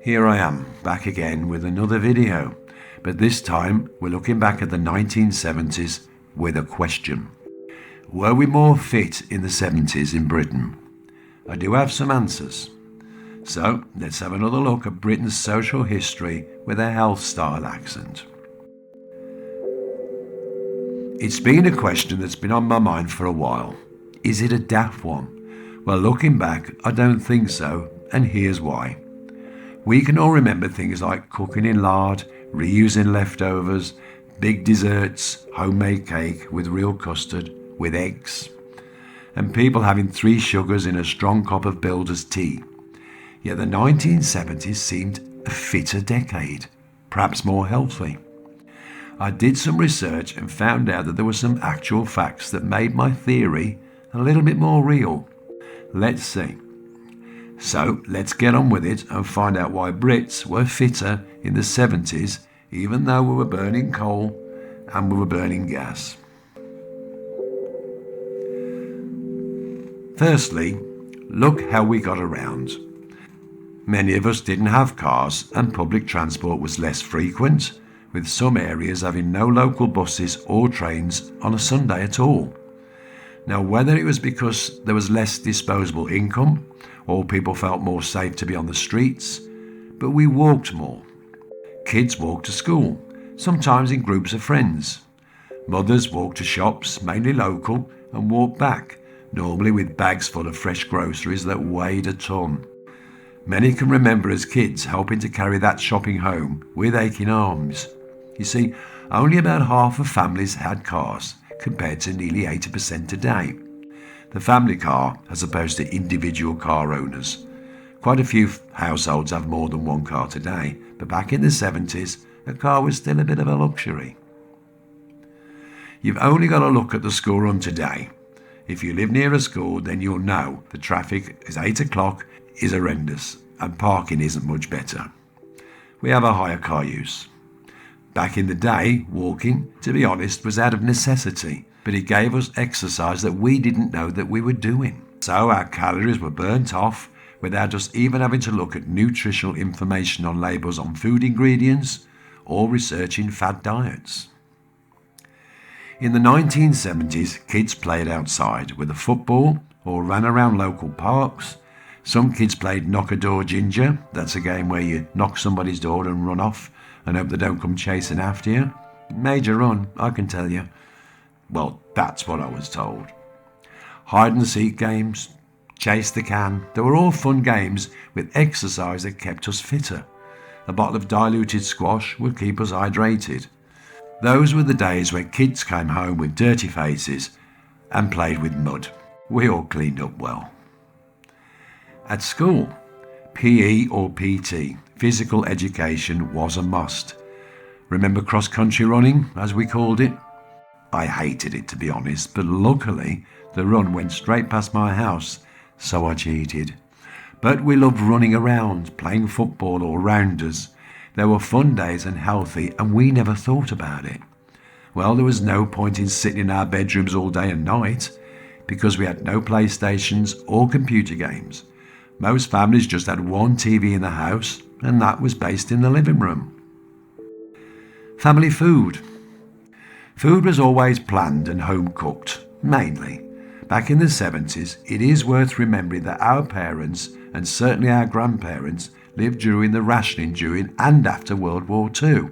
Here I am, back again with another video, but this time we're looking back at the 1970s with a question. Were we more fit in the 70s in Britain? I do have some answers. So let's have another look at Britain's social history with a health style accent. It's been a question that's been on my mind for a while. Is it a daft one? Well, looking back, I don't think so, and here's why. We can all remember things like cooking in lard, reusing leftovers, big desserts, homemade cake with real custard, with eggs, and people having 3 sugars in a strong cup of builder's tea. Yet the 1970s seemed a fitter decade, perhaps more healthy. I did some research and found out that there were some actual facts that made my theory a little bit more real. Let's see. So let's get on with it and find out why Brits were fitter in the 70s, even though we were burning coal and we were burning gas. Firstly, look how we got around. Many of us didn't have cars and public transport was less frequent, with some areas having no local buses or trains on a Sunday at all. Now, whether it was because there was less disposable income or people felt more safe to be on the streets, but we walked more. Kids walked to school, sometimes in groups of friends. Mothers walked to shops, mainly local, and walked back, normally with bags full of fresh groceries that weighed a ton. Many can remember as kids helping to carry that shopping home with aching arms. You see, only about half of families had cars, compared to nearly 80% today. The family car as opposed to individual car owners. Quite a few households have more than one car today, but back in the 70s, a car was still a bit of a luxury. You've only got to look at the school run today. If you live near a school, then you'll know the traffic is 8 o'clock is horrendous and parking isn't much better. We have a higher car use. Back in the day, walking, to be honest, was out of necessity, but it gave us exercise that we didn't know that we were doing. So our calories were burnt off without us even having to look at nutritional information on labels on food ingredients or researching fad diets. In the 1970s, kids played outside with a football or ran around local parks. Some kids played knock-a-door ginger. That's a game where you knock somebody's door and run off and hope they don't come chasing after you. Major run, I can tell you. Well, that's what I was told. Hide and seek games, chase the can, they were all fun games with exercise that kept us fitter. A bottle of diluted squash would keep us hydrated. Those were the days when kids came home with dirty faces and played with mud. We all cleaned up well. At school, PE or PT, physical education, was a must. Remember cross-country running, as we called it? I hated it, to be honest, but luckily the run went straight past my house, so I cheated. But we loved running around, playing football or rounders. They were fun days and healthy, and we never thought about it. Well, there was no point in sitting in our bedrooms all day and night, because we had no PlayStations or computer games. Most families just had one TV in the house, and that was based in the living room. Family food. Food was always planned and home cooked, mainly. Back in the 70s, it is worth remembering that our parents, and certainly our grandparents, lived during the rationing during and after World War II.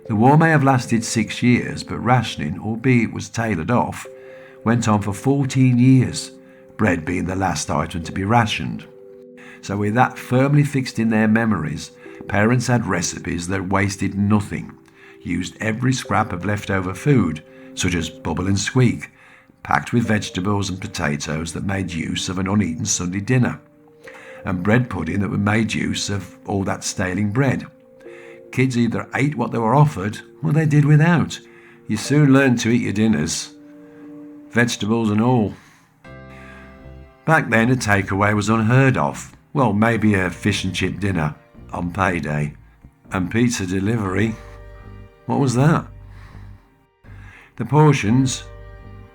The war may have lasted 6 years, but rationing, albeit it was tailored off, went on for 14 years, bread being the last item to be rationed. So with that firmly fixed in their memories, parents had recipes that wasted nothing, used every scrap of leftover food, such as bubble and squeak, packed with vegetables and potatoes that made use of an uneaten Sunday dinner, and bread pudding that made use of all that staling bread. Kids either ate what they were offered or they did without. You soon learned to eat your dinners, vegetables and all. Back then, a takeaway was unheard of. Well, maybe a fish and chip dinner on payday. And pizza delivery, what was that? The portions,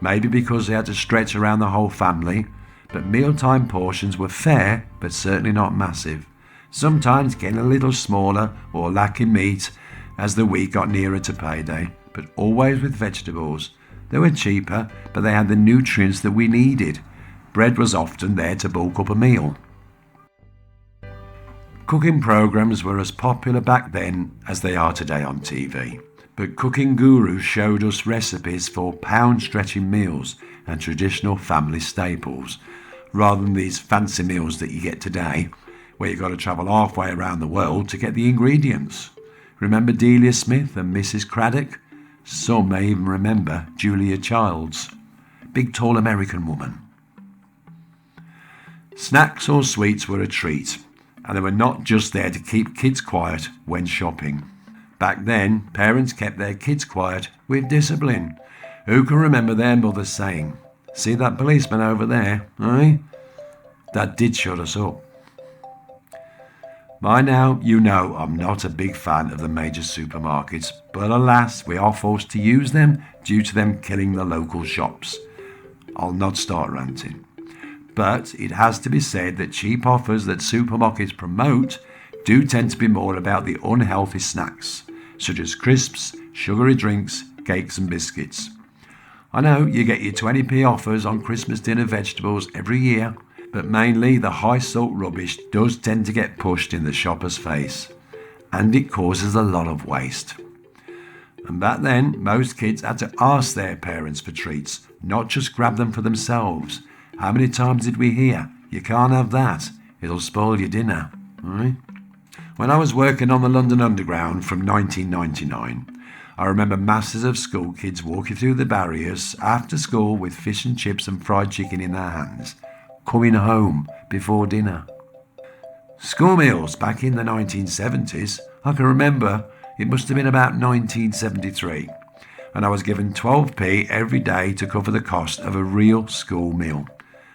maybe because they had to stretch around the whole family, but mealtime portions were fair but certainly not massive. sometimes getting a little smaller or lacking meat as the week got nearer to payday, but always with vegetables. They were cheaper, but they had the nutrients that we needed. Bread was often there to bulk up a meal. Cooking programs were as popular back then as they are today on TV, but cooking gurus showed us recipes for pound-stretching meals and traditional family staples, rather than these fancy meals that you get today, where you've got to travel halfway around the world to get the ingredients. Remember Delia Smith and Mrs. Craddock? Some may even remember Julia Childs, big tall American woman. Snacks or sweets were a treat, and they were not just there to keep kids quiet when shopping. Back then, parents kept their kids quiet with discipline. Who can remember their mothers saying, "See that policeman over there, eh?" That did shut us up. By now, you know I'm not a big fan of the major supermarkets, but alas, we are forced to use them due to them killing the local shops. I'll not start ranting. But it has to be said that cheap offers that supermarkets promote do tend to be more about the unhealthy snacks, such as crisps, sugary drinks, cakes and biscuits. I know you get your 20p offers on Christmas dinner vegetables every year, but mainly the high salt rubbish does tend to get pushed in the shopper's face, and it causes a lot of waste. And back then, most kids had to ask their parents for treats, not just grab them for themselves. How many times did we hear, "You can't have that, it'll spoil your dinner"? Right? When I was working on the London Underground from 1999, I remember masses of school kids walking through the barriers after school with fish and chips and fried chicken in their hands, coming home before dinner. School meals back in the 1970s, I can remember it must have been about 1973, and I was given 12p every day to cover the cost of a real school meal.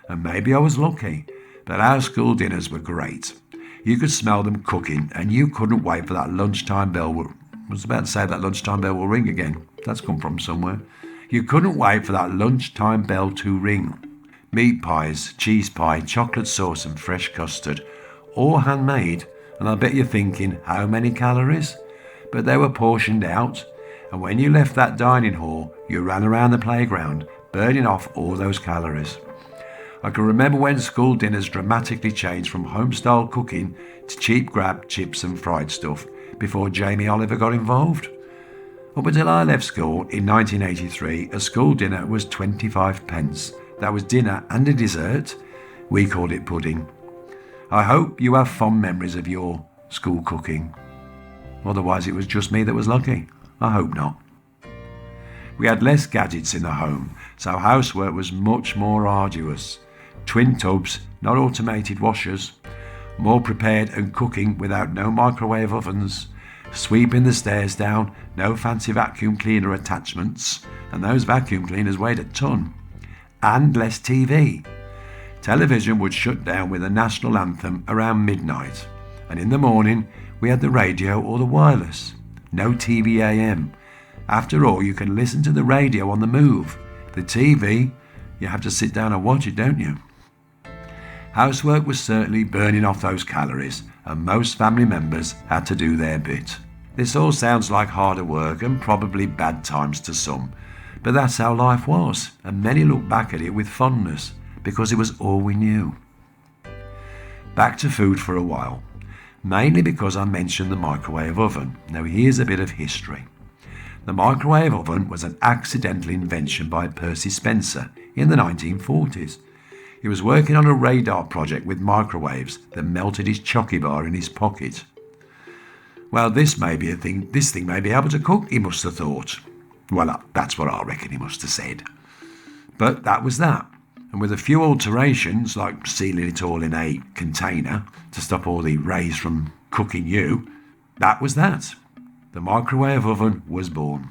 And maybe I was lucky, but our school dinners were great. You could smell them cooking, and you couldn't wait for that lunchtime bell. I was about to say that lunchtime bell will ring again. That's come from somewhere. You couldn't wait for that lunchtime bell to ring. Meat pies, cheese pie, chocolate sauce and fresh custard, all handmade, and I bet you're thinking, how many calories? But they were portioned out, and when you left that dining hall, you ran around the playground, burning off all those calories. I can remember when school dinners dramatically changed from home-style cooking to cheap grab, chips and fried stuff before Jamie Oliver got involved. Up until I left school in 1983, a school dinner was 25p. That was dinner and a dessert. We called it pudding. I hope you have fond memories of your school cooking. Otherwise it was just me that was lucky. I hope not. We had less gadgets in the home, so housework was much more arduous. Twin tubs, not automated washers, more prepared and cooking without no microwave ovens, sweeping the stairs down, no fancy vacuum cleaner attachments, and those vacuum cleaners weighed a ton, and less TV. Television would shut down with the national anthem around midnight, and in the morning we had the radio or the wireless. No TV AM. After all, you can listen to the radio on the move. The TV, you have to sit down and watch it, don't you? Housework was certainly burning off those calories, and most family members had to do their bit. This all sounds like harder work and probably bad times to some, but that's how life was, and many look back at it with fondness, because it was all we knew. Back to food for a while, mainly because I mentioned the microwave oven. Now here's a bit of history. The microwave oven was an accidental invention by Percy Spencer in the 1940s. He was working on a radar project with microwaves that melted his chocky bar in his pocket. Well, this thing may be able to cook, he must have thought. Well, that's what I reckon he must have said. But that was that. And with a few alterations, like sealing it all in a container to stop all the rays from cooking you, that was that. The microwave oven was born.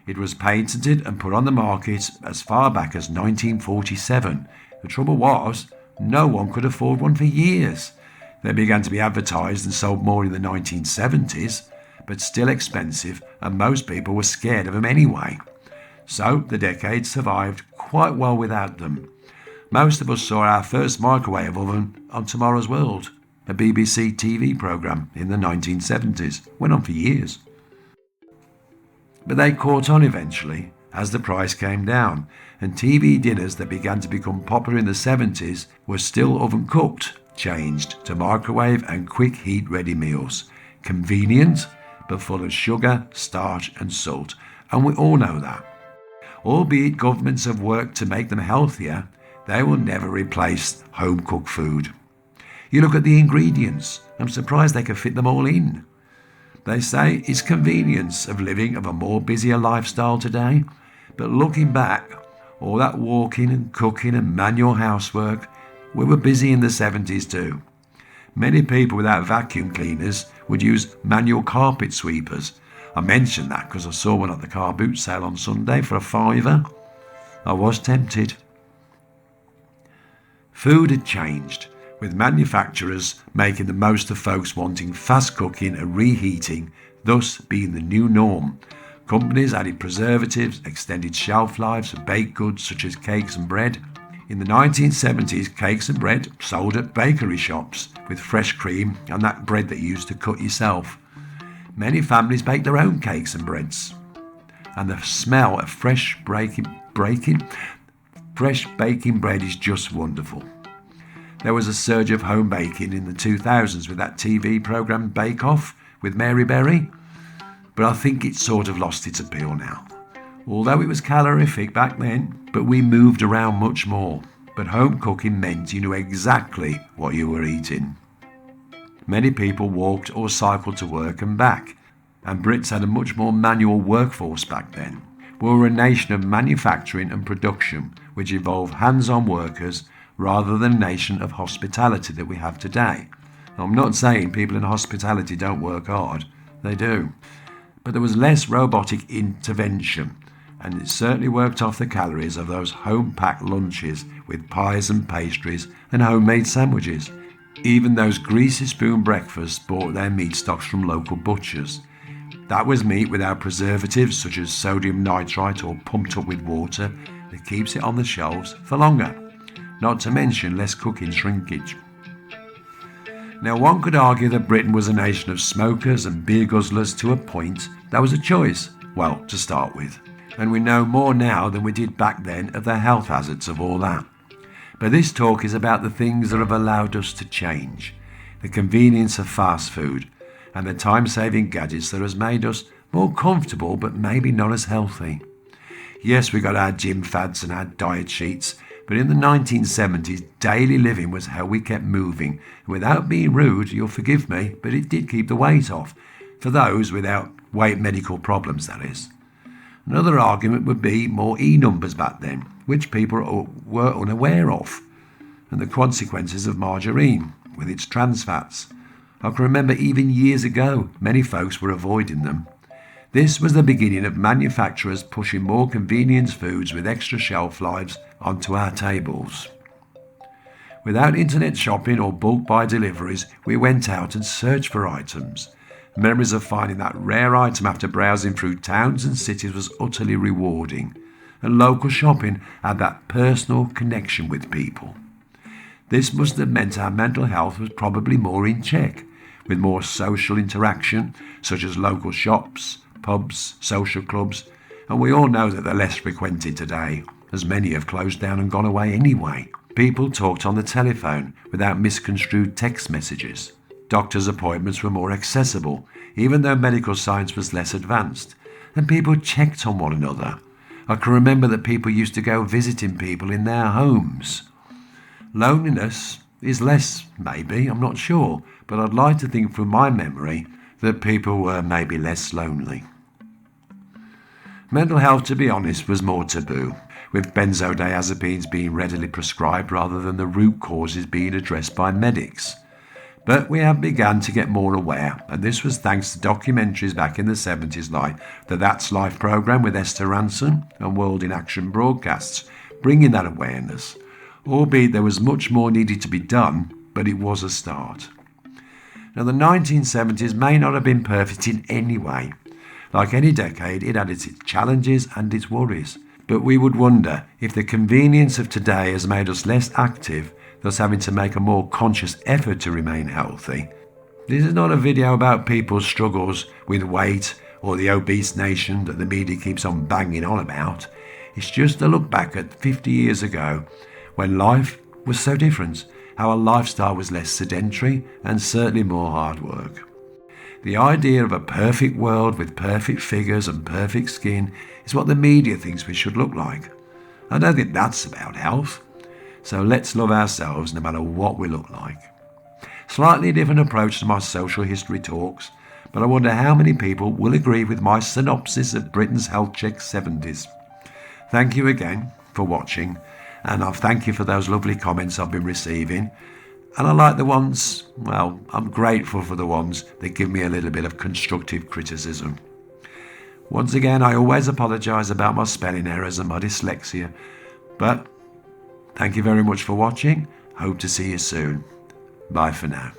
It was patented and put on the market as far back as 1947. The trouble was, no one could afford one for years. They began to be advertised and sold more in the 1970s, but still expensive, and most people were scared of them anyway. So the decade survived quite well without them. Most of us saw our first microwave oven on Tomorrow's World. a BBC TV programme in the 1970s. Went on for years. But they caught on eventually as the price came down, and TV dinners that began to become popular in the 70s were still oven cooked, changed to microwave and quick heat ready meals. Convenient, but full of sugar, starch and salt, and we all know that. Albeit governments have worked to make them healthier, they will never replace home cooked food. You look at the ingredients, I'm surprised they could fit them all in. They say it's convenience of living of a more busier lifestyle today, but looking back, all that walking and cooking and manual housework, we were busy in the 70s too. Many people without vacuum cleaners would use manual carpet sweepers. I mention that because I saw one at the car boot sale on Sunday for £5. I was tempted. Food had changed, with manufacturers making the most of folks wanting fast cooking and reheating, thus being the new norm. Companies added preservatives, extended shelf lives of baked goods such as cakes and bread. In the 1970s, cakes and bread sold at bakery shops with fresh cream and that bread that you used to cut yourself. Many families baked their own cakes and breads, and the smell of fresh baking bread is just wonderful. There was a surge of home baking in the 2000s with that TV programme Bake Off with Mary Berry, but I think it's sort of lost its appeal now. Although it was calorific back then, but we moved around much more. But home cooking meant you knew exactly what you were eating. Many people walked or cycled to work and back, and Brits had a much more manual workforce back then. We were a nation of manufacturing and production, which involved hands-on workers rather than a nation of hospitality that we have today. Now, I'm not saying people in hospitality don't work hard, they do. But there was less robotic intervention, and it certainly worked off the calories of those home-packed lunches with pies and pastries and homemade sandwiches. Even those greasy spoon breakfasts bought their meat stocks from local butchers. That was meat without preservatives such as sodium nitrite or pumped up with water that keeps it on the shelves for longer, not to mention less cooking shrinkage. Now, one could argue that Britain was a nation of smokers and beer guzzlers to a point. That was a choice, well, to start with. And we know more now than we did back then of the health hazards of all that. But this talk is about the things that have allowed us to change. The convenience of fast food and the time-saving gadgets that has made us more comfortable but maybe not as healthy. Yes, we got our gym fads and our diet sheets, but in the 1970s, daily living was how we kept moving. And without being rude, you'll forgive me, but it did keep the weight off. For those without weight medical problems, that is. Another argument would be more E-numbers back then, which people were unaware of, and the consequences of margarine with its trans fats. I can remember even years ago, many folks were avoiding them. This was the beginning of manufacturers pushing more convenience foods with extra shelf lives onto our tables. Without internet shopping or bulk buy deliveries, we went out and searched for items. Memories of finding that rare item after browsing through towns and cities was utterly rewarding, and local shopping had that personal connection with people. This must have meant our mental health was probably more in check, with more social interaction, such as local shops, pubs, social clubs, and we all know that they're less frequented today, as many have closed down and gone away anyway. People talked on the telephone without misconstrued text messages. Doctors' appointments were more accessible, even though medical science was less advanced, and people checked on one another. I can remember that people used to go visiting people in their homes. Loneliness is less, maybe, I'm not sure, but I'd like to think from my memory that people were maybe less lonely. Mental health, to be honest, was more taboo, with benzodiazepines being readily prescribed rather than the root causes being addressed by medics. But we have begun to get more aware, and this was thanks to documentaries back in the 70s like the That's Life programme with Esther Ranson and World in Action broadcasts, bringing that awareness. Albeit there was much more needed to be done, but it was a start. Now, the 1970s may not have been perfect in any way. Like any decade, it had its challenges and its worries. But we would wonder if the convenience of today has made us less active, thus having to make a more conscious effort to remain healthy. This is not a video about people's struggles with weight or the obese nation that the media keeps on banging on about. It's just a look back at 50 years ago when life was so different, how our lifestyle was less sedentary and certainly more hard work. The idea of a perfect world with perfect figures and perfect skin is what the media thinks we should look like. I don't think that's about health. So let's love ourselves no matter what we look like. Slightly different approach to my social history talks, but I wonder how many people will agree with my synopsis of Britain's health check 70s. Thank you again for watching, and I thank you for those lovely comments I've been receiving. And I like the ones, well, I'm grateful for the ones that give me a little bit of constructive criticism. Once again, I always apologise about my spelling errors and my dyslexia, but thank you very much for watching. Hope to see you soon. Bye for now.